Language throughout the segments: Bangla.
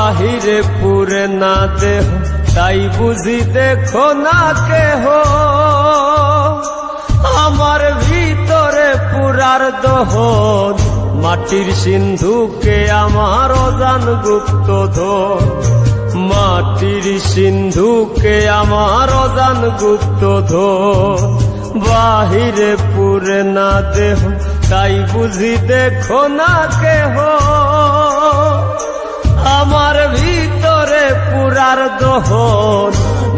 বাহিরে পুরে না দেহ তাই বুঝি দেখো না কেহ, আমার ভিতরে পুরার দহন মাটির সিন্ধুকে আমার অজান গুপ্তধন, মাটির সিন্ধুকে আমার অজান গুপ্তধন। বাহিরে পুরে না দেহ তাই বুঝি দেখো না কেহ, আমার ভিতরে পুরার দহন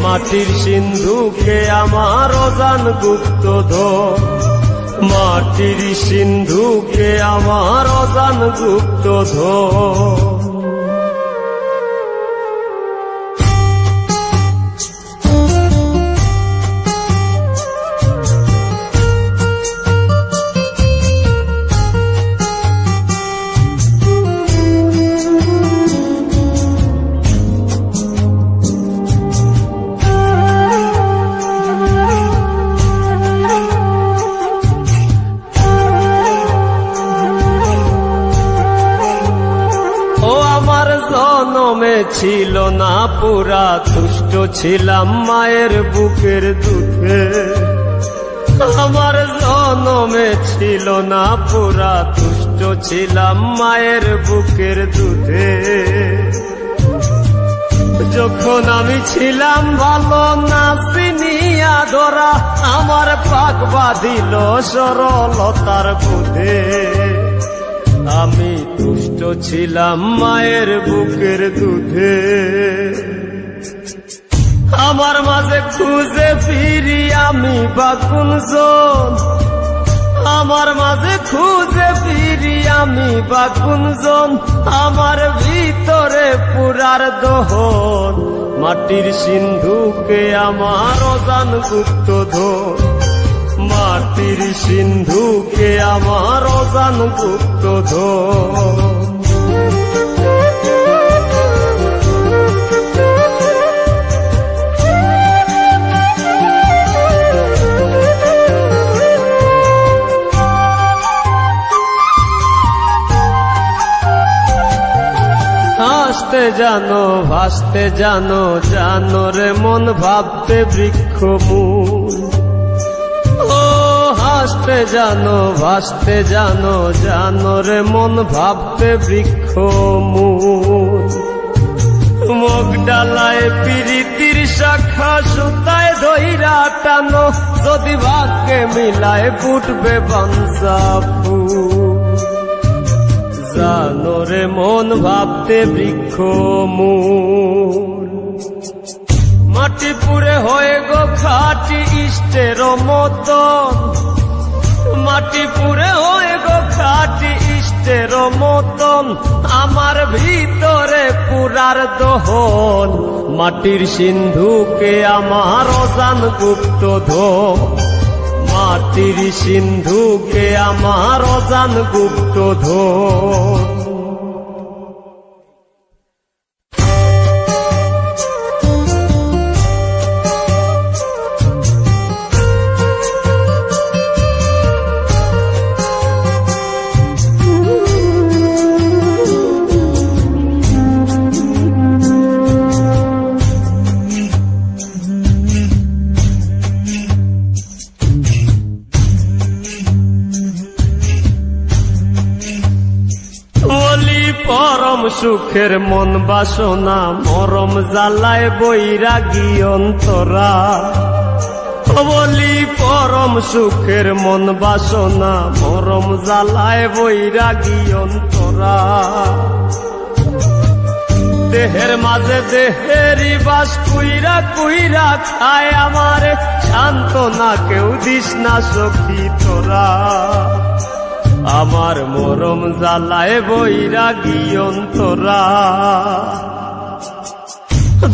মাটির সিন্ধুকে আমার অজান গুপ্তধন, মাটির সিন্ধুকে আমার অজান গুপ্তধন। জনমে ছিল না পুরা তুষ্ট ছিলাম মায়ের বুকের দুধে, আমার জনমে ছিল না পুরা তুষ্ট ছিলাম মায়ের বুকের দুধে। যখন আমি ছিলাম ভালো না চিনিয়া ধরা আমার পাক বাঁধিল সরলতার বুধে, আমি তুষ্ট ছিলাম মায়ের বুকের দুধে। আমার মাঝে খুঁজে ফিরি আমি বা কোনজন, আমার মাঝে খুঁজে ফিরি আমি বা কোনজন, আমার ভিতরে পুরার দহন মাটির সিন্ধুকে আমার অজান গুপ্তধন, মাটির সিন্ধুকে আমার অজান গুপ্তধন। হাসতে জানো ভাসতে জানো, জানো রে মন ভাবতে বৃক্ষ মূল। হাসতে জানো ভাসতে জানো, জানো রে মন ভাবতে বৃক্ষ মূল। মুখ ডালায় প্রীতির শাখা সুতায় ধইরা টানো, যদি ভাগ্যে মিলায় ফুটবে বাঞ্ছা ফুল। জানো রে মন ভাবতে বৃক্ষ মূল। মাটি পুরে হয়ে গো খাটি ইষ্টের মতন, মাটি পুরে হয়ে গো খাটি ইষ্টের মতন, আমার ভিতরে পুরার দহন মাটির সিন্ধুকে আমার অজান গুপ্তধন, মাটির সিন্ধুকে আমার অজান গুপ্তধন। পরম সুখের মন বাসনা মরম জ্বালায় বৈরাগী অন্তরা, বলি পরম সুখের মন বাসনা মরম জ্বালায় বৈরাগী অন্তরা। দেহের মাঝে দেহেরই বাস কুইরা কুইরা খায় আমারে, শান্ত না কেউ দিস না সখী তোরা। আমার মরম জ্বালায় বৈরাগী অন্তরা,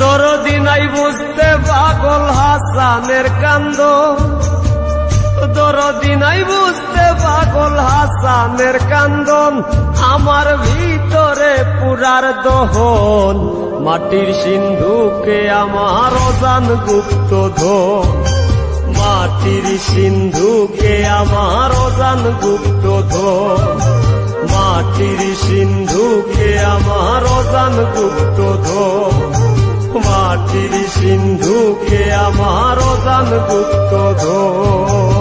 দরদি নাই বুঝতে পাগল হাসানের কান্দ, দরদি নাই বুঝতে পাগল হাসানের কান্দন। আমার ভিতরে পুরার দহন মাটির সিন্ধুকে আমার অজান গুপ্তধন, মাটির সিন্ধুকে আমার অজান গুপ্তধন, মাটির সিন্ধুকে আমার অজান গুপ্তধন, মাটির সিন্ধুকে আমার অজান গুপ্তধন।